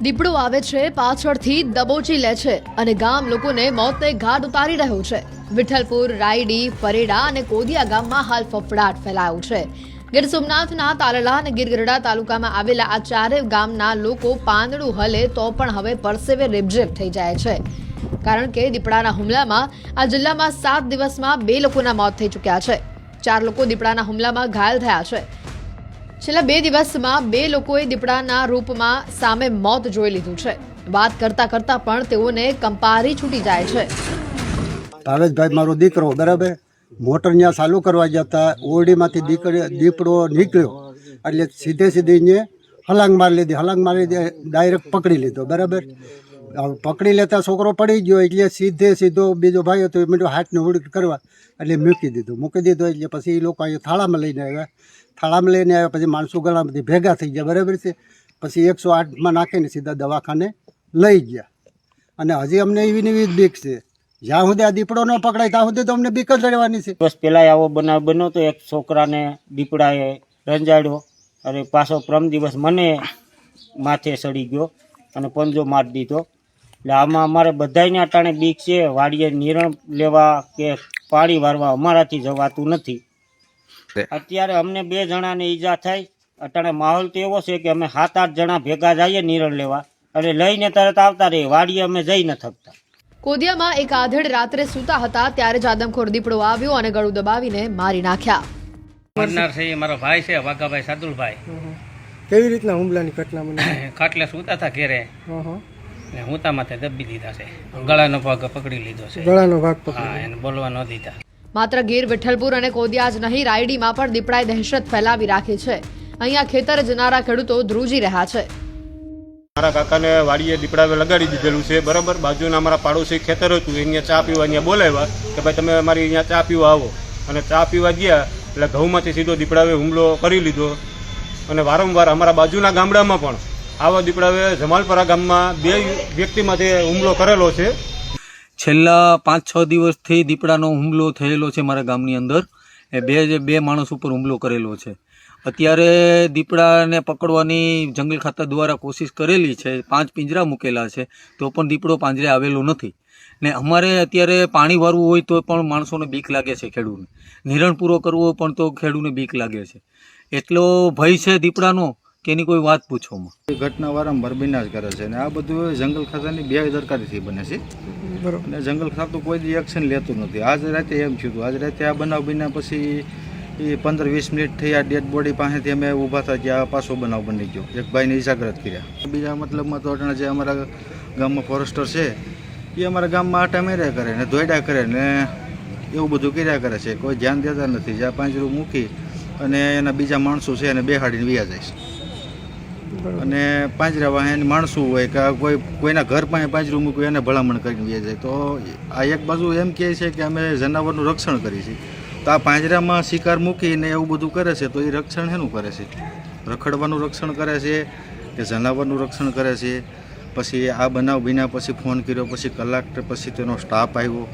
દીપડો આવે છે, પાછળથી દબોચી લે છે અને ગામ લોકોને મોતને ઘાટ ઉતારી રહ્યો છે. વિઠ્ઠલપુર, રાયડી, પરેડા અને કોદિયા ગામમાં હાલ ફફડાટ ફેલાયો છે. ગીર સોમનાથના તાલાલા અને ગીરગઢડા તાલુકામાં આવેલા આ ચારેય ગામના લોકો પાંદડું હલે તો પણ હવે પરસેવે રેબઝેબ થઈ જાય છે. કારણ કે દીપડાના હુમલામાં આ જિલ્લામાં 7 દિવસમાં 2 લોકોના મોત થઈ ચૂક્યા છે. 4 લોકો દીપડાના હુમલામાં ઘાયલ થયા છે. છેલ્લા 2 દિવસમાં 2 લોકોએ દીપડાના રૂપમાં સામે મોત જોઈ લીધું છે. વાત કરતા કરતા પણ તેઓને કંપારી છૂટી જાય છે. ભાવેશભાઈ મારો દીકરો બરાબર મોટર ત્યાં ચાલુ કરવા જતા ઓરડીમાંથી દીપડો નીકળ્યો એટલે સીધે હલાંગ મારી લીધી ડાયરેક્ટ પકડી લીધો બરાબર. પકડી લેતા છોકરો પડી ગયો એટલે સીધો બીજો ભાઈ હતો એ હાથને ઉડી કરવા એટલે મૂકી દીધો એટલે પછી એ લોકો અહીંયા થાળામાં લઈને આવ્યા. પછી માણસો ઘણા બધી ભેગા થઈ ગયા બરાબર છે. પછી 108માં નાખીને સીધા દવાખાને લઈ ગયા. અને હજી અમને એવી બીક છે, જ્યાં સુધી આ દીપડો ન પકડાય ત્યાં સુધી તો અમને બીક જ રહેવાની છે. બસ પેલા આવો બનાવ બન્યો તો એક છોકરાને દીપડાએ રંજાડ્યો અને પાછો પ્રમ દિવસ મને માથે સડી ગયો અને પંજો મારી દીધો. એટલે આમાં અમારે બધાને અટાણે બીક છે. વાડીએ નિરણ લેવા કે પાણી વારવા અમારાથી જવાતું નથી. અત્યારે અમને 2 જણાને ઈજા થાય. અટાણે માહોલ તો એવો છે કે અમે 7-8 જણા ભેગા જઈએ નિરણ લેવા અને લઈને તરત આવતા રહીએ. વાડીએ અમે જઈ ન થકતા. કોદિયામાં એક આધેડ રાત્રે સૂતા હતા ત્યારે જ આદમખોર દીપડો આવ્યો અને ગળું દબાવીને મારી નાખ્યા. મરનાર છે એ મારો ભાઈ છે, વાઘાભાઈ સાદુલભાઈ. કેવી રીતના હુમલાની ઘટના બની? ખાટલે સૂતા હતા ઘેરે ને હુંતા માથે દબી દીધા છે. ગળાનો ભાગ પકડી લીધો છે. ગળાનો ભાગ પકડી? હા, એને બોલવા ન દીધા. માત્ર ગીર, વિઠ્ઠલપુર અને કોદિયા જ નહીં, રાયડીમાં પણ દીપડાએ દહેશત ફેલાવી રાખી છે. અહીંયા ખેતર જનારા ખેડૂતો ધ્રુજી રહ્યા છે. મારા કાકાને વાડીએ દીપડાએ લગાડી દીધેલું છે બરાબર. બાજુના અમારા પાડોશી ખેતર હતું, અહીંયા ચા પીવા અહીંયા બોલાવ્યા કે ભાઈ તમે અમારી અહીંયા ચા પીવા આવો. અને ચા પીવા ગયા એટલે ઘઉંમાંથી સીધો દીપડાએ હુમલો કરી લીધો. અને વારંવાર અમારા બાજુના ગામડામાં પણ આવા દીપડાએ જમાલપરા ગામમાં 2 વ્યક્તિમાંથી હુમલો કરેલો છે. છેલ્લા 5-6 દિવસથી દીપડાનો હુમલો થયેલો છે મારા ગામની અંદર. એ બે માણસ ઉપર હુમલો કરેલો છે. અત્યારે દીપડાને પકડવાની જંગલ ખાતા દ્વારા કોશિશ કરેલી છે. 5 પિંજરા મૂકેલા છે તો પણ દીપડો પાંજરે આવેલો નથી. ને અમારે અત્યારે પાણી વારવું હોય તો પણ માણસોને બીક લાગે છે. ખેડૂતને નિરણ પૂરો કરવો હોય પણ તો ખેડૂતને બીક લાગે છે. એટલો ભય છે દીપડાનો કે એની કોઈ વાત પૂછવામાં. ઘટના વારંવાર બન્યા જ કરે છે અને આ બધું જંગલ ખાતાની બેદરકારીથી બને છે. અને જંગલ ખાતું કોઈ દી એક્શન લેતું નથી. આજ રાતે એમ થયું હતું. આજ રાતે આ બનાવ બન્યા પછી એ 15-20 મિનિટ થઈ આ ડેડ બોડી પાસેથી અમે ઊભા હતા ત્યાં પાછો બનાવ બની ગયો. એક ભાઈને ઇજાગ્રસ્ત કર્યા. બીજા મતલબમાં તો અટાણે જે અમારા ગામમાં ફોરેસ્ટર છે એ અમારા ગામમાં આટા મેર્યા કરે ને દોડ્યા કરે ને એવું બધું કર્યા કરે છે. કોઈ ધ્યાન દેતા નથી. જ્યાં પાંજરું મૂકી અને એના બીજા માણસો છે એને બેહાડીને વ્યા જાય છે. અને પાંજરા વાહન માણસો હોય કે કોઈના ઘર પાસે પાંજરું મૂક્યું એને ભલામણ કરીને વ્યા જાય. તો આ એક બાજુ એમ કહે છે કે અમે જનાવરનું રક્ષણ કરીએ છીએ. તો આ પાંજરામાં શિકાર મૂકીને એવું બધું કરે છે તો એ રક્ષણ શેનું કરે છે? રખડવાનું રક્ષણ કરે છે કે જનાવરનું રક્ષણ કરે છે? પછી આ બનાવ બન્યા પછી ફોન કર્યો, પછી કલાક પછી તેનો સ્ટાફ આવ્યો.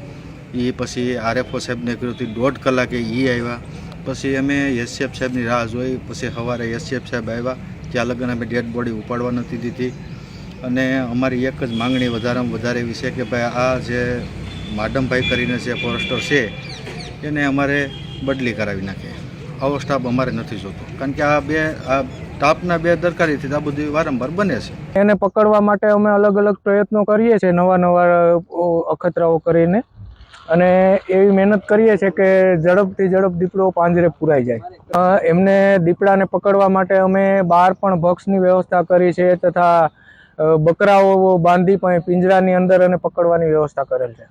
એ પછી આરએફઓ સાહેબને કર્યો, 1.5 કલાકે એ આવ્યા. પછી અમે એસસીએફ સાહેબની રાહ જોઈ. પછી સવારે એસસીએફ સાહેબ આવ્યા. ત્યાં લગન અમે ડેડ બોડી ઉપાડવા નથી દીધી. અને અમારી એક જ માંગણી વધારેમાં વધારે એવી છે કે ભાઈ આ જે માડમભાઈ કરીને જે ફોરેસ્ટર છે એને અમારે બદલી કરાવી નાખે. આવો સ્ટાફ અમારે નથી જોતો. કારણ કે આ સ્ટાફના બેદરકારીથી આ બધું વારંવાર બને છે. એને પકડવા માટે અમે અલગ અલગ પ્રયત્નો કરીએ છીએ, નવા અખતરાઓ કરીને. અને એવી મહેનત કરીએ છીએ કે ઝડપથી ઝડપ દીપડો પાંજરે પુરાઈ જાય. એમને દીપડાને પકડવા માટે અમે બહાર પણ ભક્ષની વ્યવસ્થા કરી છે તથા બકરાઓ બાંધી પણ પિંજરાની અંદર અને પકડવાની વ્યવસ્થા કરેલ છે.